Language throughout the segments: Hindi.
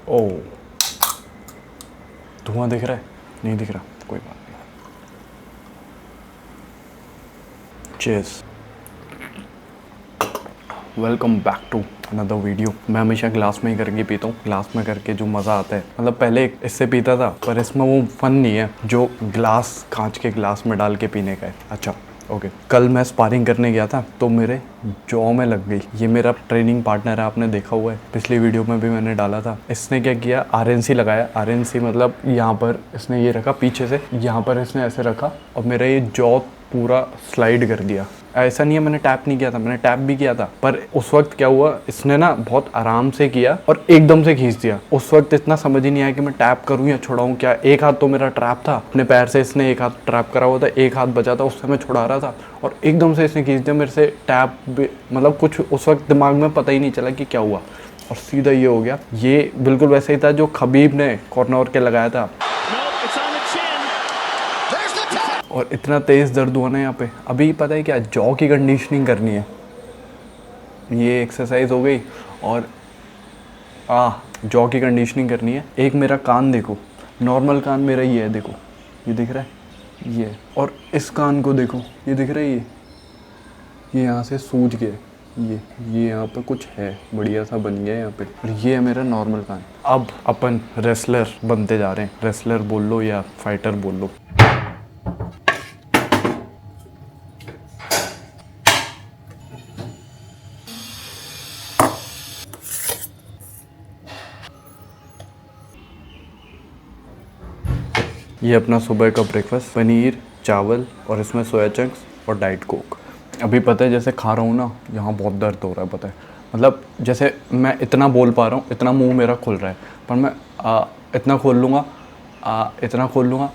ओह, धुआं दिख रहा है? नहीं दिख रहा, कोई बात नहीं। Cheers. Welcome back to another video. मैं हमेशा ग्लास में ही करके पीता हूँ। ग्लास में करके जो मज़ा आता है, मतलब पहले इससे पीता था पर इसमें वो फन नहीं है जो ग्लास, कांच के ग्लास में डाल के पीने का है। अच्छा ओके। कल मैं स्पारिंग करने गया था तो मेरे जॉ में लग गई। ये मेरा ट्रेनिंग पार्टनर है, आपने देखा हुआ है, पिछली वीडियो में भी मैंने डाला था। इसने क्या किया, आरएनसी लगाया। आरएनसी मतलब यहाँ पर इसने ये रखा पीछे से, यहाँ पर इसने ऐसे रखा और मेरा ये जॉ पूरा स्लाइड कर दिया। ऐसा नहीं है मैंने टैप नहीं किया था, मैंने टैप भी किया था, पर उस वक्त क्या हुआ, इसने ना बहुत आराम से किया और एकदम से खींच दिया। उस वक्त इतना समझ ही नहीं आया कि मैं टैप करूं या छुड़ाऊं क्या। एक हाथ तो मेरा ट्रैप था, अपने पैर से इसने एक हाथ ट्रैप करा हुआ था, एक हाथ बचा था, उससे मैं छुड़ा रहा था और एकदम से इसने खींच दिया मेरे से। टैप भी मतलब कुछ उस वक्त दिमाग में पता ही नहीं चला कि क्या हुआ और सीधा ये हो गया। ये बिल्कुल वैसे ही था जो खबीब ने कॉर्नर के लगाया था। और इतना तेज़ दर्द हुआ ना यहाँ पे। अभी पता है क्या, जॉ की कंडीशनिंग करनी है, ये एक्सरसाइज हो गई और जॉ की कंडीशनिंग करनी है। एक मेरा कान देखो, नॉर्मल कान मेरा ये है, देखो ये दिख रहा है ये, और इस कान को देखो, ये दिख रहा है ये यहाँ से सूज गया, ये यहाँ पे कुछ है, बढ़िया सा बन गया यहाँ पे, और ये है मेरा नॉर्मल कान। अब अपन रेसलर बनते जा रहे हैं, रेसलर बोल लो या फाइटर बोल लो। ये अपना सुबह का ब्रेकफास्ट, पनीर, चावल और इसमें सोया चंक्स और डाइट कोक। अभी पता है जैसे खा रहा हूँ ना, यहाँ बहुत दर्द हो रहा है, पता है, मतलब जैसे मैं इतना बोल पा रहा हूँ, इतना मुंह मेरा खुल रहा है, पर मैं इतना खोल लूँगा, इतना खोल लूँगा,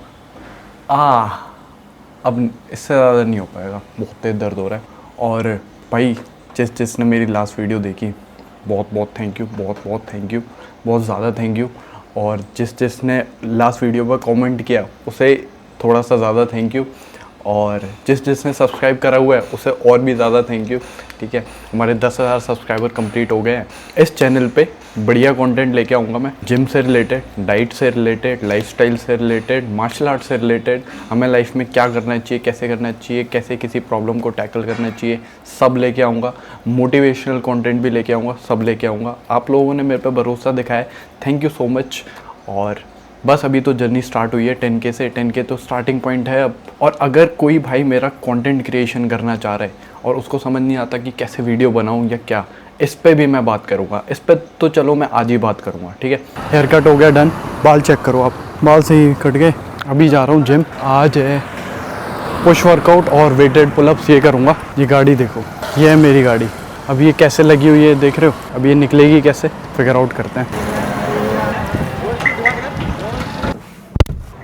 अब इससे ज़्यादा नहीं हो पाएगा, बहुत तेज़ दर्द हो रहा है। और भाई जिसने मेरी लास्ट वीडियो देखी, बहुत बहुत थैंक यू, बहुत बहुत थैंक यू, बहुत ज़्यादा थैंक यू। और जिसने लास्ट वीडियो पर कमेंट किया उसे थोड़ा सा ज़्यादा थैंक यू, और जिसने सब्सक्राइब करा हुआ है उसे और भी ज़्यादा थैंक यू। ठीक है, हमारे 10,000 सब्सक्राइबर कंप्लीट हो गए हैं। इस चैनल पे बढ़िया कंटेंट लेके आऊँगा मैं, जिम से रिलेटेड, डाइट से रिलेटेड, लाइफस्टाइल से रिलेटेड, मार्शल आर्ट से रिलेटेड, हमें लाइफ में क्या करना चाहिए, कैसे करना चाहिए, कैसे किसी प्रॉब्लम को टैकल करना चाहिए, सब लेके आऊँगा। मोटिवेशनल कंटेंट भी लेके आऊँगा, सब लेके आऊँगा। आप लोगों ने मेरे पे भरोसा दिखाया है, थैंक यू सो मच। और बस अभी तो जर्नी स्टार्ट हुई है 10K से, 10K तो स्टार्टिंग पॉइंट है अब। और अगर कोई भाई मेरा कंटेंट क्रिएशन करना चाह रहा है और उसको समझ नहीं आता कि कैसे वीडियो बनाऊं या क्या, इस पे भी मैं बात करूंगा। इस पे तो चलो मैं आज ही बात करूंगा, ठीक है। हेयर कट हो गया डन, बाल चेक करो आप, बाल सही कट गए। अभी जा रहा हूँ जिम, आज है पुश वर्कआउट और वेटेड पुलअप्स ये करूँगा। ये गाड़ी देखो, ये है मेरी गाड़ी। अब ये कैसे लगी हुई है देख रहे हो, अब ये निकलेगी कैसे, फिगर आउट करते हैं।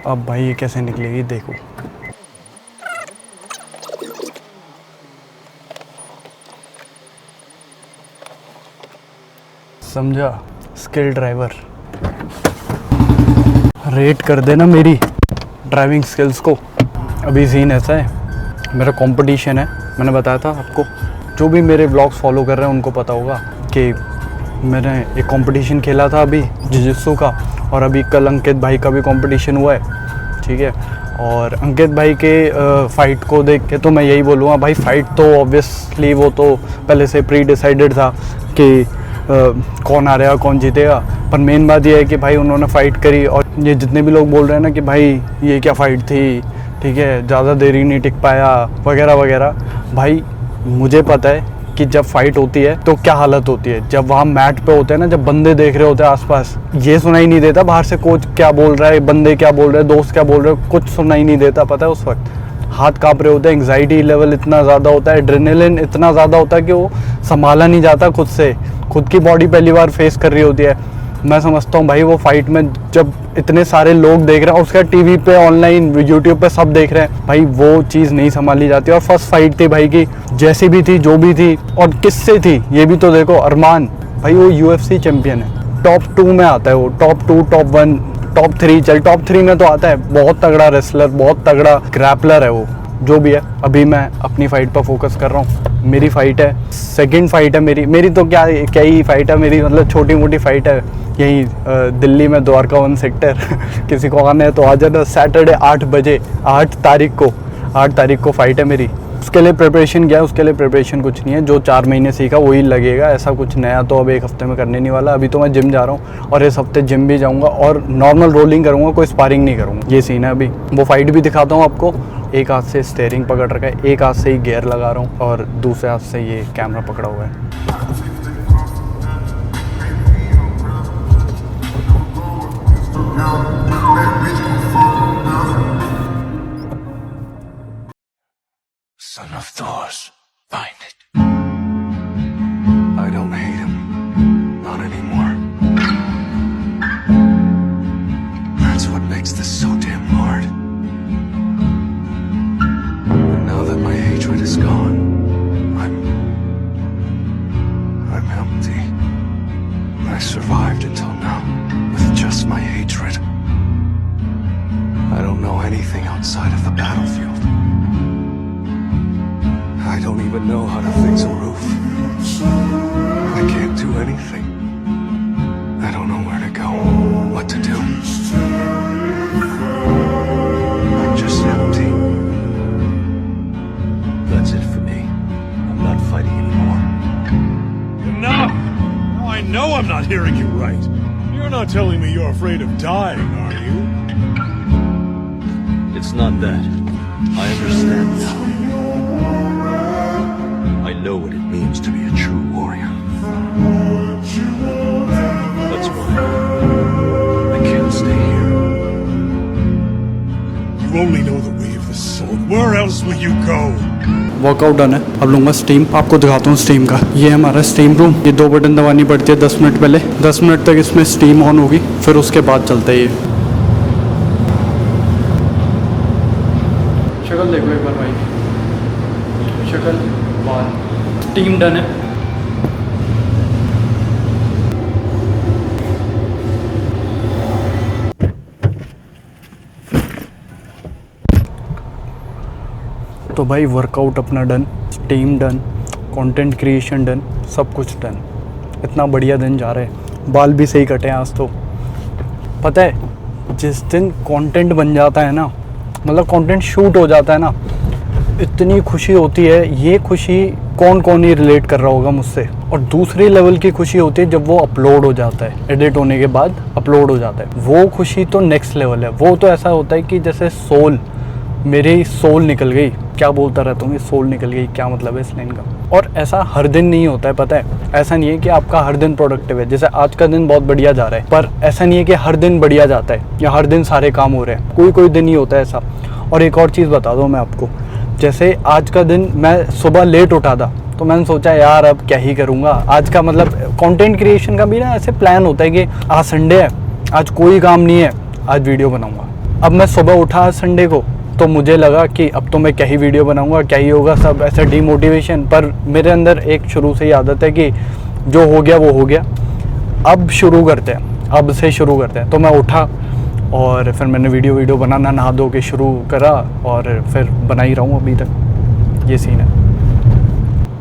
अब भाई ये कैसे निकलेगी देखो। समझा, स्किल ड्राइवर। रेट कर देना मेरी ड्राइविंग स्किल्स को। अभी सीन ऐसा है, मेरा कंपटीशन है, मैंने बताया था आपको, जो भी मेरे व्लॉग्स फॉलो कर रहे हैं उनको पता होगा कि मैंने एक कंपटीशन खेला था अभी जिजित्सु का, और अभी कल अंकित भाई का भी कंपटीशन हुआ है, ठीक है। और अंकित भाई के फ़ाइट को देख के तो मैं यही बोलूँगा भाई, फ़ाइट तो ऑब्वियसली वो तो पहले से प्री डिसाइडेड था कि कौन आ रहा कौन जीतेगा, पर मेन बात यह है कि भाई उन्होंने फ़ाइट करी। और ये जितने भी लोग बोल रहे हैं ना कि भाई ये क्या फ़ाइट थी, ठीक है, ज़्यादा देर ही नहीं टिक पाया वगैरह वगैरह, भाई मुझे पता है कि जब फाइट होती है तो क्या हालत होती है। जब वहाँ मैट पे होते हैं ना, जब बंदे देख रहे होते हैं आसपास, ये सुनाई नहीं देता बाहर से कोच क्या बोल रहा है, बंदे क्या बोल रहे हैं, दोस्त क्या बोल रहे हैं, कुछ सुनाई नहीं देता। पता है उस वक्त हाथ काँप रहे होते हैं, एंग्जाइटी लेवल इतना ज़्यादा होता है, एड्रेनलिन इतना ज़्यादा होता है कि वो संभाला नहीं जाता खुद से, खुद की बॉडी पहली बार फेस कर रही होती है। मैं समझता हूँ भाई वो फाइट में जब इतने सारे लोग देख रहे हैं, उसका टीवी पे, ऑनलाइन, यूट्यूब पे सब देख रहे हैं, भाई वो चीज़ नहीं संभाली जाती। और फर्स्ट फाइट थी भाई की, जैसी भी थी, जो भी थी, और किससे थी ये भी तो देखो। अरमान भाई वो UFC चैंपियन है, टॉप 2 में आता है वो, टॉप 2, टॉप 1, टॉप 3, चल टॉप 3 में तो आता है। बहुत तगड़ा रेसलर, बहुत तगड़ा ग्रैपलर है वो, जो भी है। अभी मैं अपनी फ़ाइट पर फोकस कर रहा हूँ। मेरी फ़ाइट है, सेकंड फाइट है मेरी तो क्या ही फ़ाइट है मेरी, मतलब छोटी मोटी फ़ाइट है। यहीं दिल्ली में द्वारका 1 सेक्टर किसी को आना है तो आ जाना। सैटरडे 8 बजे, 8 तारीख को फ़ाइट है मेरी। उसके लिए प्रिपरेशन क्या है? उसके लिए प्रिपरेशन कुछ नहीं है, जो 4 महीने सीखा वही लगेगा, ऐसा कुछ नया तो अब 1 हफ्ते में करने नहीं वाला। अभी तो मैं जिम जा रहा हूँ और इस हफ्ते जिम भी जाऊँगा और नॉर्मल रोलिंग करूँगा, कोई स्पारिंग नहीं करूँगा। ये सीन है अभी। वो फाइट भी दिखाता हूँ आपको। एक हाथ से स्टीयरिंग पकड़ रखा है, एक हाथ से ही गियर लगा रहा हूँ और दूसरे हाथ से ये कैमरा पकड़ा हुआ है। Son of Thor's, find it. I don't hate him. Not anymore. That's what makes this so damn hard. And now that my hatred is gone, I'm empty. I survived until now with just my hatred. I don't know anything outside of the battlefield. I don't even know how to fix a roof. I can't do anything. I don't know where to go, what to do. I'm just empty. That's it for me. I'm not fighting anymore. Enough! Now I know I'm not hearing you right. You're not telling me you're afraid of dying, are you? It's not that. I understand now. I know what it means to be a true warrior. That's why I can't stay here. You only know the way of the sword. Where else will you go? Workout done है, अब लूँगा स्टीम। आपको दिखाता हूँ स्टीम का। ये है हमारा स्टीम रूम। ये 2 बटन दबानी पड़ती है 10 मिनट पहले। 10 मिनट तक इसमें स्टीम ऑन होगी, फिर उसके बाद चलता है ये। शक्ल देखो एक बार भाई, शक्ल बाल। स्टीम डन है। तो भाई वर्कआउट अपना done, steam done, content creation done, सब कुछ डन। इतना बढ़िया दिन जा रहा है। बाल भी सही कटे हैं आज तो। पता है जिस दिन कंटेंट बन जाता है ना, मतलब कंटेंट शूट हो जाता है ना, इतनी खुशी होती है। ये खुशी कौन कौन ही रिलेट कर रहा होगा मुझसे। और दूसरी लेवल की खुशी होती है जब वो अपलोड हो जाता है, एडिट होने के बाद अपलोड हो जाता है। वो खुशी तो नेक्स्ट लेवल है। वो तो ऐसा होता है कि जैसे सोल, मेरी सोल निकल गई। क्या बोलता रहता हूँ, ये सोल निकल गई, क्या मतलब है इस लाइन का। और ऐसा हर दिन नहीं होता है, पता है। ऐसा नहीं है कि आपका हर दिन प्रोडक्टिव है। जैसे आज का दिन बहुत बढ़िया जा रहा है, पर ऐसा नहीं है कि हर दिन बढ़िया जाता है या हर दिन सारे काम हो रहे हैं। कोई कोई दिन ही होता है ऐसा। और एक और चीज़ बता दूँ मैं आपको, जैसे आज का दिन मैं सुबह लेट उठा था, तो मैंने सोचा यार अब क्या ही करूँगा आज का। मतलब कंटेंट क्रिएशन का भी ना ऐसे प्लान होता है कि आज संडे है, आज कोई काम नहीं है, आज वीडियो बनाऊँगा। अब मैं सुबह उठा आज संडे को, तो मुझे लगा कि अब तो मैं क्या ही वीडियो बनाऊंगा, क्या ही होगा, सब ऐसे डीमोटिवेशन। पर मेरे अंदर एक शुरू से ही आदत है कि जो हो गया वो हो गया, अब शुरू करते हैं, अब से शुरू करते हैं। तो मैं उठा और फिर मैंने वीडियो बनाना नहा धो के शुरू करा और फिर बना ही रहा हूँ अभी तक। ये सीन है।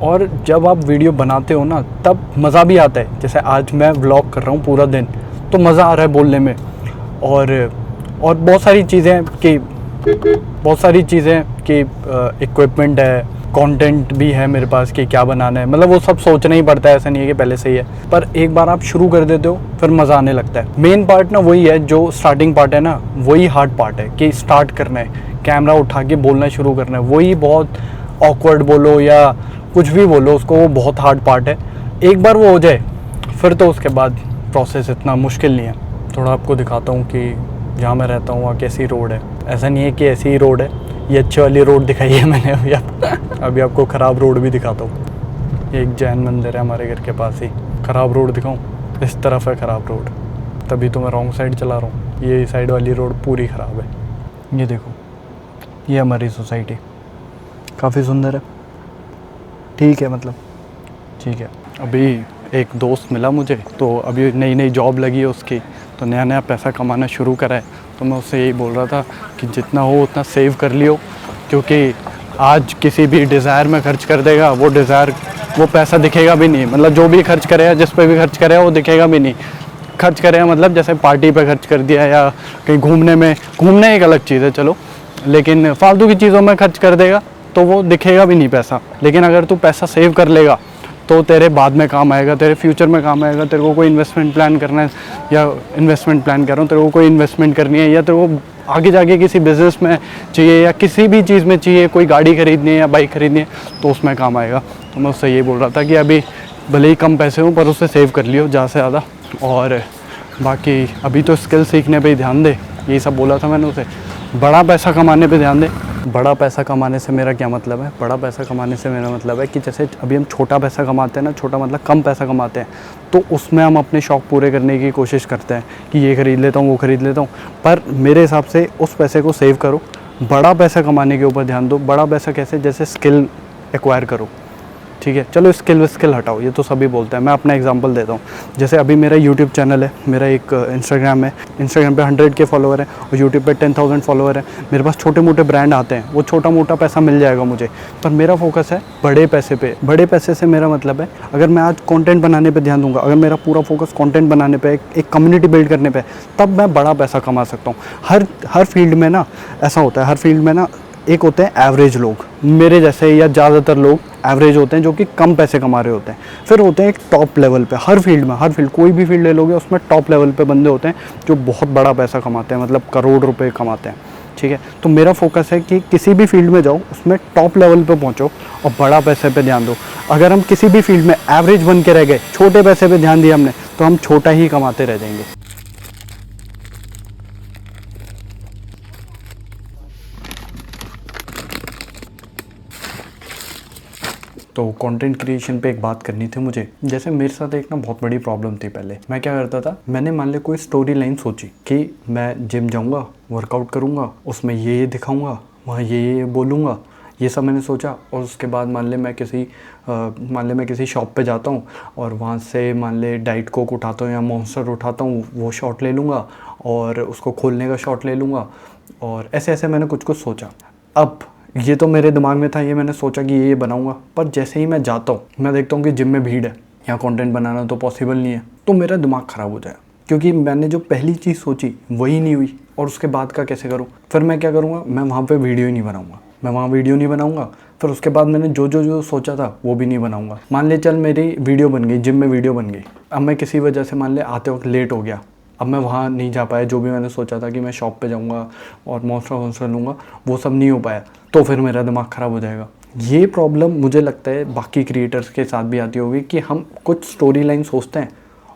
और जब आप वीडियो बनाते हो ना, तब मज़ा भी आता है। जैसे आज मैं व्लॉग कर रहा हूँ पूरा दिन, तो मज़ा आ रहा है बोलने में। और बहुत सारी चीज़ें कि इक्विपमेंट है, कंटेंट भी है मेरे पास कि क्या बनाना है। मतलब वो सब सोचना ही पड़ता है, ऐसा नहीं है कि पहले से ही है। पर एक बार आप शुरू कर देते हो फिर मज़ा आने लगता है। मेन पार्ट ना वही है, जो स्टार्टिंग पार्ट है ना, वही हार्ड पार्ट है कि स्टार्ट करना है, कैमरा उठा के बोलना शुरू करना है। वही बहुत ऑकवर्ड बोलो या कुछ भी बोलो उसको, वो बहुत हार्ड पार्ट है। एक बार वो हो जाए फिर तो उसके बाद प्रोसेस इतना मुश्किल नहीं है। थोड़ा आपको दिखाता हूँ कि जहाँ मैं रहता हूँ वहाँ कैसी रोड है। ऐसा नहीं है कि ऐसी ही रोड है, ये अच्छी वाली रोड दिखाई है मैंने अभी आपको ख़राब रोड भी दिखाता हूँ। ये एक जैन मंदिर है हमारे घर के पास ही। ख़राब रोड दिखाऊँ? इस तरफ है ख़राब रोड, तभी तो मैं रॉन्ग साइड चला रहा हूँ। ये साइड वाली रोड पूरी ख़राब है। ये देखो, ये हमारी सोसाइटी काफ़ी सुंदर है। ठीक है, मतलब ठीक है। अभी एक दोस्त मिला मुझे, तो अभी नई नई जॉब लगी है उसकी, तो नया नया पैसा कमाना शुरू करा है। तो मैं उससे यही बोल रहा था कि जितना हो उतना सेव कर लियो, क्योंकि आज किसी भी डिज़ायर में खर्च कर देगा, वो पैसा दिखेगा भी नहीं। मतलब जो भी खर्च करेगा, जिस पे भी खर्च करेगा, वो दिखेगा भी नहीं। खर्च करेगा मतलब जैसे पार्टी पे खर्च कर दिया या कहीं घूमने एक अलग चीज़ है चलो, लेकिन फालतू की चीज़ों में खर्च कर देगा तो वो दिखेगा भी नहीं पैसा। लेकिन अगर तू पैसा सेव कर लेगा तो तेरे बाद में काम आएगा, तेरे फ्यूचर में काम आएगा। तेरे को कोई इन्वेस्टमेंट प्लान करना है या इन्वेस्टमेंट प्लान कर रहा हूँ, तेरे को कोई इन्वेस्टमेंट करनी है या तेरे को आगे जाके किसी बिज़नेस में चाहिए या किसी भी चीज़ में चाहिए, कोई गाड़ी खरीदनी है या बाइक खरीदनी है तो उसमें काम आएगा। तो मैं उससे ये बोल रहा था कि अभी भले ही कम पैसे हों पर उससे सेव कर लियो ज़्यादा से ज़्यादा, और बाकी अभी तो स्किल सीखने पे ही ध्यान दे, यही सब बोला था मैंने उसे। बड़ा पैसा कमाने पे ध्यान दे। बड़ा पैसा कमाने से मेरा क्या मतलब है? बड़ा पैसा कमाने से मेरा मतलब है कि जैसे अभी हम छोटा पैसा कमाते हैं ना, छोटा मतलब कम पैसा कमाते हैं, तो उसमें हम अपने शौक़ पूरे करने की कोशिश करते हैं कि ये ख़रीद लेता हूँ वो ख़रीद लेता हूँ। पर मेरे हिसाब से उस पैसे को सेव करो, बड़ा पैसा कमाने के ऊपर ध्यान दो। बड़ा पैसा कैसे? जैसे स्किल एक्वायर करो, ठीक है। चलो स्किल हटाओ, ये तो सभी बोलते हैं, मैं अपना एग्जांपल देता हूँ। जैसे अभी मेरा यूट्यूब चैनल है, मेरा एक इंस्टाग्राम है, इंस्टाग्राम पे 100K फॉलोअर है और यूट्यूब पे 10,000 फॉलोअर है। मेरे पास छोटे मोटे ब्रांड आते हैं, वो छोटा मोटा पैसा मिल जाएगा मुझे, पर मेरा फोकस है बड़े पैसे पे। बड़े पैसे से मेरा मतलब है अगर मैं आज कंटेंट बनाने पे ध्यान दूंगा, अगर मेरा पूरा फोकस कंटेंट बनाने पे, एक कम्युनिटी बिल्ड करने पे, तब मैं बड़ा पैसा कमा सकता हूँ। हर फील्ड में ना ऐसा होता है, हर फील्ड में ना एक होते हैं एवरेज लोग, मेरे जैसे, या ज़्यादातर लोग एवरेज होते हैं जो कि कम पैसे कमा रहे होते हैं। फिर होते हैं एक टॉप लेवल पे, हर फील्ड कोई भी फील्ड ले लोगे उसमें टॉप लेवल पे बंदे होते हैं जो बहुत बड़ा पैसा कमाते हैं, मतलब करोड़ रुपए कमाते हैं, ठीक है। तो मेरा फोकस है कि किसी भी फील्ड में जाओ उसमें टॉप लेवल पे पहुंचो और बड़ा पैसे पे ध्यान दो। अगर हम किसी भी फील्ड में एवरेज बन के रह गए, छोटे पैसे पे ध्यान दिया हमने, तो हम छोटा ही कमाते रह जाएंगे। तो कंटेंट क्रिएशन पे एक बात करनी थी मुझे। जैसे मेरे साथ एक ना बहुत बड़ी प्रॉब्लम थी पहले। मैं क्या करता था, मैंने मान लिया कोई स्टोरी लाइन सोची कि मैं जिम जाऊंगा, वर्कआउट करूंगा, उसमें ये दिखाऊंगा, वहाँ ये बोलूँगा, ये सब मैंने सोचा। और उसके बाद मान ले मैं किसी शॉप पे जाता हूँ और वहाँ से मान ले डाइट कोक उठाता हूँ या मॉन्स्टर उठाता हूँ, वो शॉट ले लूँगा और उसको खोलने का शॉट ले लूँगा। और ऐसे ऐसे मैंने कुछ सोचा। अब ये तो मेरे दिमाग में था, ये मैंने सोचा कि ये बनाऊंगा, पर जैसे ही मैं जाता हूँ, मैं देखता हूँ कि जिम में भीड़ है, यहाँ कंटेंट बनाना तो पॉसिबल नहीं है, तो मेरा दिमाग ख़राब हो जाएगा, क्योंकि मैंने जो पहली चीज़ सोची वही नहीं हुई। और उसके बाद का कैसे करूँ? फिर मैं क्या करूँगा, मैं वहाँ पे वीडियो ही नहीं बनाऊँगा, फिर उसके बाद मैंने जो सोचा था वो भी नहीं बनाऊँगा। मान ले चल मेरी वीडियो बन गई, जिम में वीडियो बन गई, अब मैं किसी वजह से मान ले आते वक्त लेट हो गया, अब मैं वहाँ नहीं जा पाया, जो भी मैंने सोचा था कि मैं शॉप पे जाऊँगा और मॉन्स्टर लूँगा, वो सब नहीं हो पाया, तो फिर मेरा दिमाग ख़राब हो जाएगा। ये प्रॉब्लम मुझे लगता है बाकी क्रिएटर्स के साथ भी आती होगी कि हम कुछ स्टोरी लाइन सोचते हैं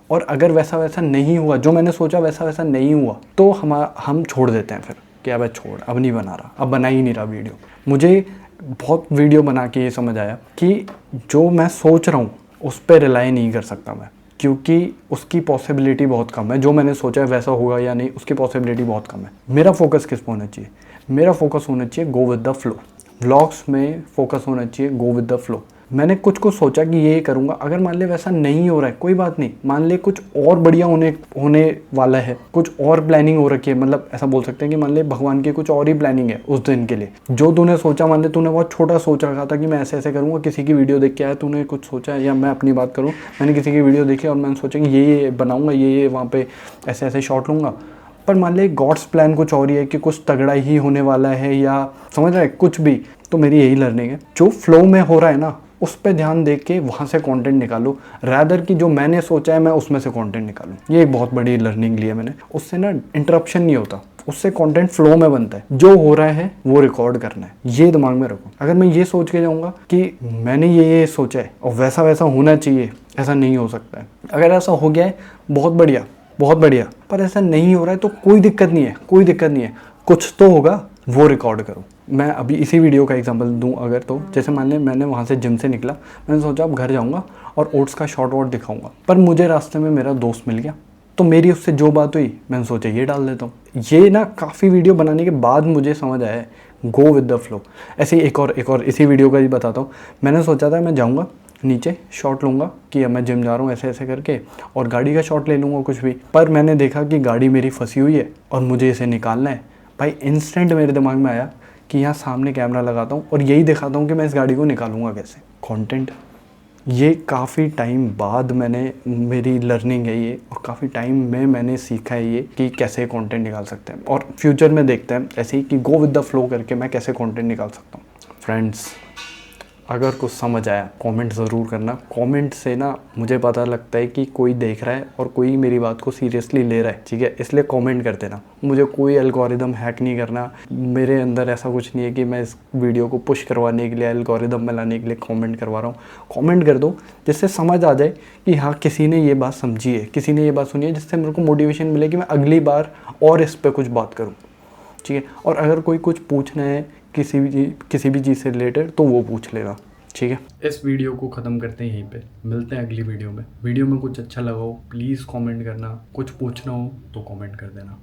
और अगर वैसा नहीं हुआ, जो मैंने सोचा वैसा नहीं हुआ, तो हम छोड़ देते हैं फिर कि अब छोड़, अब नहीं बना रहा, अब बना ही नहीं रहा वीडियो। मुझे बहुत वीडियो बना के ये समझ आया कि जो मैं सोच रहा हूँ उस पर रिलाई नहीं कर सकता मैं, क्योंकि उसकी पॉसिबिलिटी बहुत कम है। जो मैंने सोचा है वैसा होगा या नहीं, उसकी पॉसिबिलिटी बहुत कम है। मेरा फोकस किस पे होना चाहिए? मेरा फोकस होना चाहिए go with the flow. Vlogs में फोकस होना चाहिए गो विद द फ्लो। मैंने कुछ सोचा कि ये करूँगा, अगर मान ले वैसा नहीं हो रहा है कोई बात नहीं, मान ले कुछ और बढ़िया होने वाला है, कुछ और प्लानिंग हो रखी है, मतलब ऐसा बोल सकते हैं कि मान ले भगवान की कुछ और ही प्लानिंग है उस दिन के लिए। जो तूने सोचा, मान ले तूने बहुत छोटा सोच रखा था कि मैं ऐसे करूँगा, किसी की वीडियो देख के आया, तूने कुछ सोचा, या मैं अपनी बात करूँ, मैंने किसी की वीडियो देखी और मैंने सोचा कि ये बनाऊँगा, ये वहाँ पर ऐसे शॉट लूँगा, पर मान ले गॉड्स प्लान कुछ और ही है कि कुछ तगड़ा ही होने वाला है, या समझ रहा है कुछ भी। तो मेरी यही लर्निंग है, जो फ्लो में हो रहा है ना उस पर ध्यान दे के वहाँ से कंटेंट निकालो, रैदर कि जो मैंने सोचा है मैं उसमें से कंटेंट निकालूं। ये एक बहुत बड़ी लर्निंग ली है मैंने। उससे ना इंटरप्शन नहीं होता, उससे कंटेंट फ्लो में बनता है। जो हो रहा है वो रिकॉर्ड करना है, ये दिमाग में रखो। अगर मैं ये सोच के जाऊँगा कि मैंने ये सोचा है और वैसा होना चाहिए, ऐसा नहीं हो सकता है। अगर ऐसा हो गया है बहुत बढ़िया, पर ऐसा नहीं हो रहा है तो कोई दिक्कत नहीं है, कुछ तो होगा, वो रिकॉर्ड करो। मैं अभी इसी वीडियो का एग्जांपल दूं अगर, तो जैसे मान लें मैंने वहाँ से जिम से निकला, मैंने सोचा अब घर जाऊँगा और ओट्स का शॉर्ट वॉट दिखाऊंगा, पर मुझे रास्ते में मेरा दोस्त मिल गया, तो मेरी उससे जो बात हुई मैंने सोचा ये डाल देता हूँ। ये ना काफ़ी वीडियो बनाने के बाद मुझे समझ आया है, गो विद द फ्लो। ऐसे एक और इसी वीडियो का ही बताता हूँ। मैंने सोचा था मैं जाऊँगा नीचे शॉट लूँगा कि मैं जिम जा रहा हूँ ऐसे करके, और गाड़ी का शॉट ले लूँगा कुछ भी, पर मैंने देखा कि गाड़ी मेरी फंसी हुई है और मुझे इसे निकालना है। भाई इंस्टेंट मेरे दिमाग में आया कि यहाँ सामने कैमरा लगाता हूँ और यही दिखाता हूँ कि मैं इस गाड़ी को निकालूंगा कैसे। कंटेंट ये काफ़ी टाइम बाद मेरी लर्निंग है ये, और काफ़ी टाइम में मैंने सीखा है ये कि कैसे कंटेंट निकाल सकते हैं, और फ्यूचर में देखते हैं ऐसे ही कि गो विद द फ्लो करके मैं कैसे कंटेंट निकाल सकता हूँ। फ्रेंड्स, अगर कुछ समझ आया कमेंट ज़रूर करना। कमेंट से ना मुझे पता लगता है कि कोई देख रहा है और कोई मेरी बात को सीरियसली ले रहा है, ठीक है, इसलिए कमेंट कर देना। मुझे कोई एल्गोरिदम हैक नहीं करना, मेरे अंदर ऐसा कुछ नहीं है कि मैं इस वीडियो को पुश करवाने के लिए, एल्गोरिदम में लाने के लिए कमेंट करवा रहा हूँ। कमेंट कर दो जिससे समझ आ जाए कि हाँ किसी ने ये बात समझी है, किसी ने ये बात सुनी है, जिससे मेरे को मोटिवेशन मिले कि मैं अगली बार और इस पर कुछ बात करूँ, ठीक है। और अगर कोई कुछ पूछना है किसी भी चीज़ से रिलेटेड तो वो पूछ लेना, ठीक है। इस वीडियो को ख़त्म करते हैं यहीं पे, मिलते हैं अगली वीडियो में। वीडियो में कुछ अच्छा लगा हो प्लीज़ कमेंट करना, कुछ पूछना हो तो कमेंट कर देना।